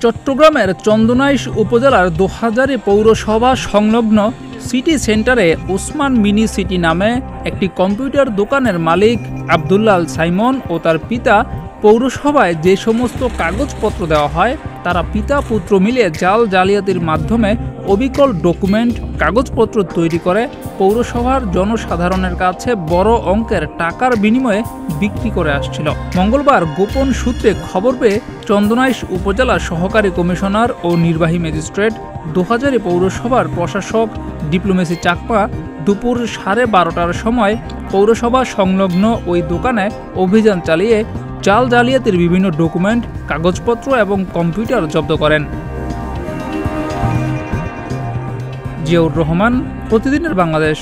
চট্টগ্রামের চন্দনাইশ উপজেলার দোহাজারী পৌরসভা সংলগ্ন সিটি সেন্টারে ওসমান মিনি সিটি নামে একটি কম্পিউটার দোকানের মালিক আব্দুল্লাহ আল সাইমন ও তার পিতা পৌরসভায় যে সমস্ত কাগজপত্র দেওয়া হয় তারা পিতা পুত্র মিলে জালিয়াতির মাধ্যমে অবিকল ডকুমেন্ট কাগজপত্র তৈরি করে পৌরসভার জনসাধারণের কাছে বড় অঙ্কের টাকার বিনিময়ে বিক্রি করে আসছিল। মঙ্গলবার গোপন সূত্রে খবর পেয়ে চন্দনাইশ উপজেলা সহকারী কমিশনার ও নির্বাহী ম্যাজিস্ট্রেট, দোহাজারী পৌরসভার প্রশাসক ডিপ্লোমেসি চাকমা দুপুর 12:30টার সময় পৌরসভা সংলগ্ন ওই দোকানে অভিযান চালিয়ে জালিয়াতির বিভিন্ন ডকুমেন্ট, কাগজপত্র এবং কম্পিউটার জব্দ করেন। জিয়াউর রহমান, প্রতিদিনের বাংলাদেশ।